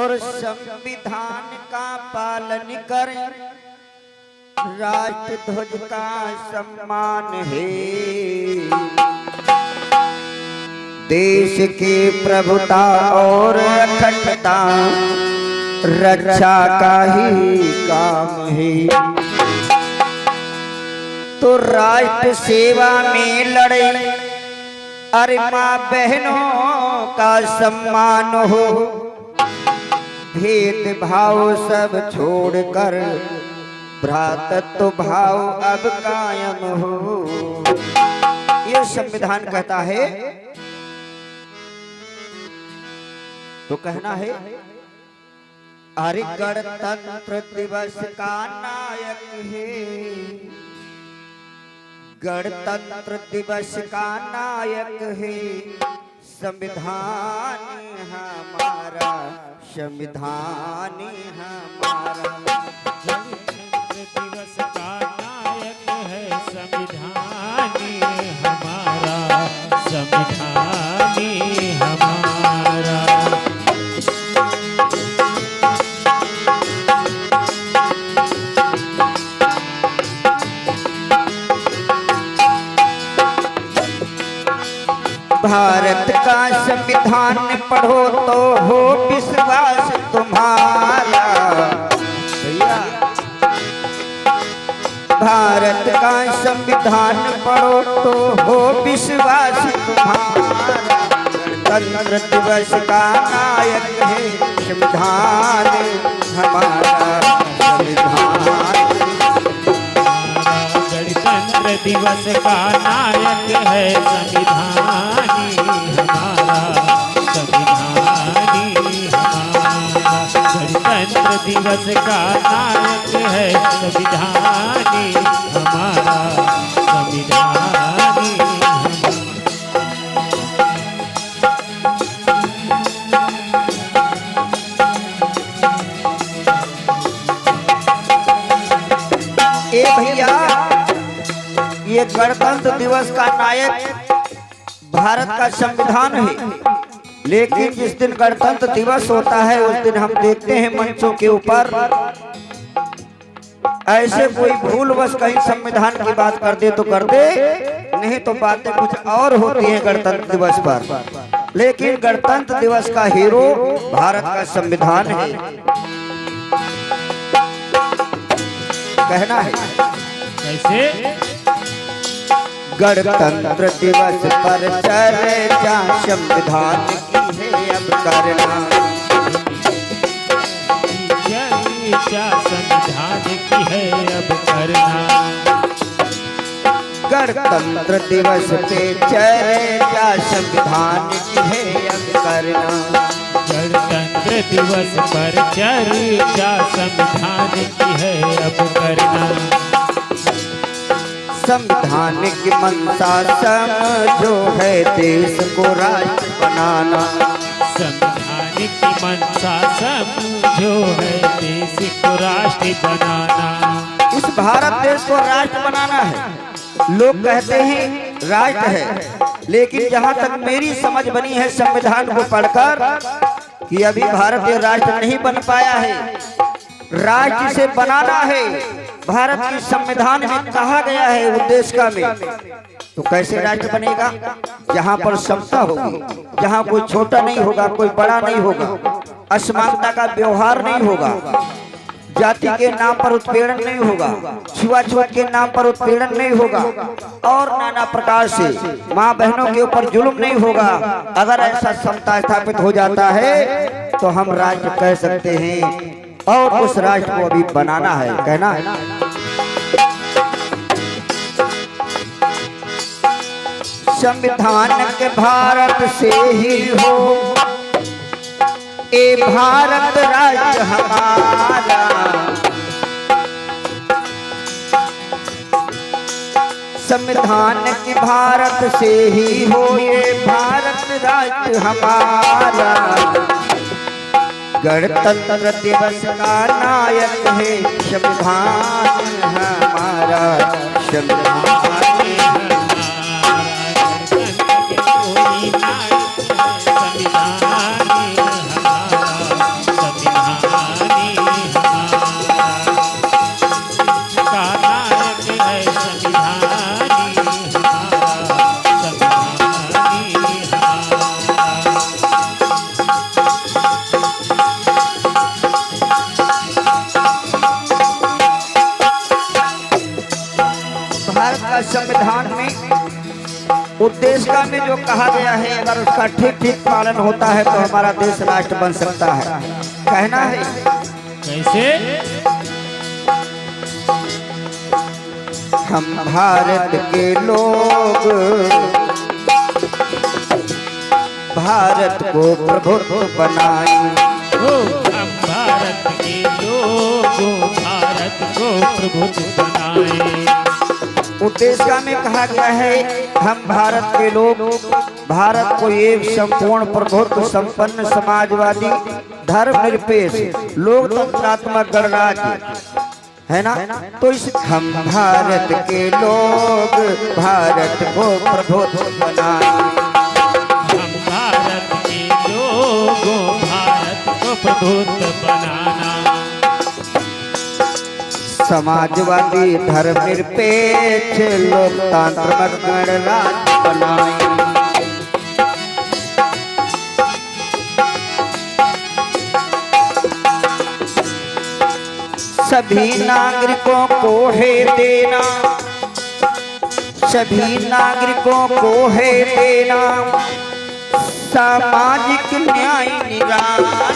और संविधान का पालन करें, राष्ट्र ध्वज का सम्मान है। देश की प्रभुता और अखंडता रक्षा का ही काम है। तो राष्ट्र सेवा में लड़े, अरे माँ बहनों का सम्मान हो। भेदभाव सब छोड़कर भ्रातृत्व भाव अब कायम हो। ये संविधान कहता है। तो कहना है, अरे गणतंत्र दिवस का नायक है, गणतंत्र दिवस का नायक है संविधान हमारा, संविधान हमारा। गणतंत्र दिवस का नायक है संविधान हमारा, संविधान हमारा। भारत का संविधान पढ़ो तो हो विश्वास तुम्हारा। भारत का संविधान पढ़ो तो हो विश्वास तुम्हारा। गणतंत्र दिवस का नायक है संविधान हमारा, संविधान। गणतंत्र दिवस का नायक है संविधान हमारा, संविधान हमारा। गणतंत्र दिवस का नायक है संविधान हमारा, संविधान हमारा। ए भैया, ये गणतंत्र दिवस का नायक भारत का संविधान है। लेकिन जिस दिन गणतंत्र दिवस होता है उस दिन हम देखते हैं मंचों के ऊपर ऐसे कोई भूलवश कहीं संविधान की बात कर दे तो कर दे, नहीं तो बातें कुछ और होती हैं गणतंत्र दिवस पर। लेकिन गणतंत्र दिवस का हीरो भारत का संविधान है। कहना है कैसे? गणतंत्र दिवस पर चर्चा संविधान की है अब करना। चर्चा संविधान की है अब करना। गणतंत्र दिवस पे चर्चा संविधान की है अब करना। गणतंत्र दिवस पर चर्चा संविधान की है अब करना। संविधान की मंशा समझो है देश को राष्ट्र बनाना। संविधान की मंशा समझो है देश को राष्ट्र बनाना। इस भारत देश को राष्ट्र बनाना है। लोग कहते हैं राष्ट्र है, लेकिन जहाँ तक मेरी समझ बनी है संविधान को पढ़कर कि अभी भारतीय राष्ट्र नहीं बन पाया है। राष्ट्र से बनाना है। भारत के संविधान में कहा गया है उद्देश्य में, तो कैसे राष्ट्र बनेगा? जहाँ पर समता होगी, जहाँ कोई छोटा नहीं होगा, कोई बड़ा नहीं होगा, असमानता का व्यवहार नहीं होगा, जाति के नाम पर उत्पीड़न नहीं होगा, छुआछूत के नाम पर उत्पीड़न नहीं होगा, और नाना प्रकार से माँ बहनों के ऊपर जुल्म नहीं होगा। अगर ऐसा समता स्थापित हो जाता है तो हम राष्ट्र कह सकते हैं, और उस राष्ट्र को अभी बनाना है। कहना है संविधान के भारत से ही हो ए भारत राज्य हमारा। संविधान के भारत से ही हो ये भारत राज्य हमारा। गणतंत्र दिवस का नायक है संविधान हमारा, संविधान। संविधान संविधान में उद्देश्य में जो कहा गया है, अगर उसका ठीक ठीक पालन होता है तो हमारा देश राष्ट्र बन सकता है। कहना है कैसे? हम भारत के लोग भारत को प्रभुत्व बनाएं। हम भारत के लोग भारत को प्रभुत्व बनाए। उद्देश्य में कहा गया है हम भारत के लोग भारत को एक संपूर्ण प्रभुत्व संपन्न समाजवादी धर्मनिरपेक्ष लोकतंत्रात्मक गणराज्य है ना। तो इस हम भारत के लोग भारत को प्रभुत्व बनाएं। हम भारत के लोगों भारत को प्रभुत्व बनाना। समाजवादी धर्मनिरपेक्ष लोकतंत्रात्मक गणराज्य बनाएं। सभी नागरिकों को है देना, सभी नागरिकों को है देना सामाजिक न्याय निराला।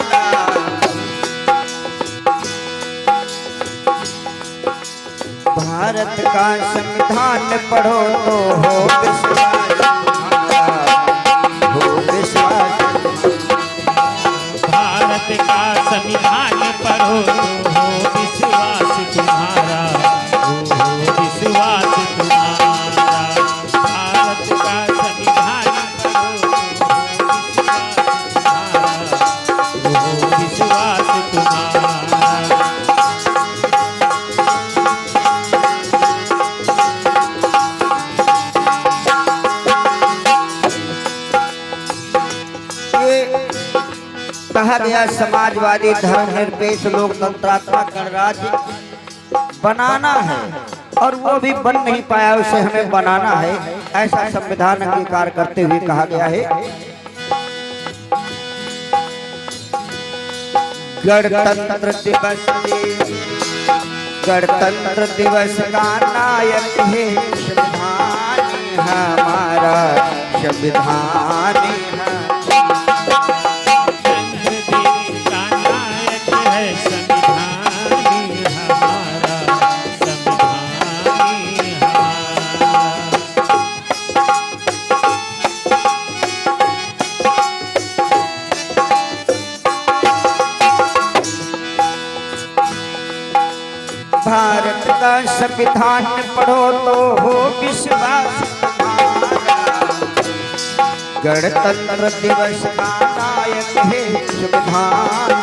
भारत का संविधान पढ़ो तो हो विश्वास तुम्हारा, हो विश्वास। भारत का संविधान पढ़ो तो हो विश्वास तुम्हारा, हो विश्वास तुम्हारा। भारत का संविधान पढ़ो तो हो विश्वास तुम्हारा। कहा गया समाजवादी धर्मनिरपेक्ष लोकतंत्रात्मक गणराज्य बनाना है और वो भी बन नहीं पाया, उसे हमें बनाना है। ऐसा संविधान अंगीकार करते हुए कहा गया है गणतंत्र दिवस, गणतंत्र दिवस का नायक है संविधान हमारा, संविधान है। भारत का संविधान पढ़ो तो हो विश्वास तुम्हारा। गणतंत्र दिवस का नायक है संविधान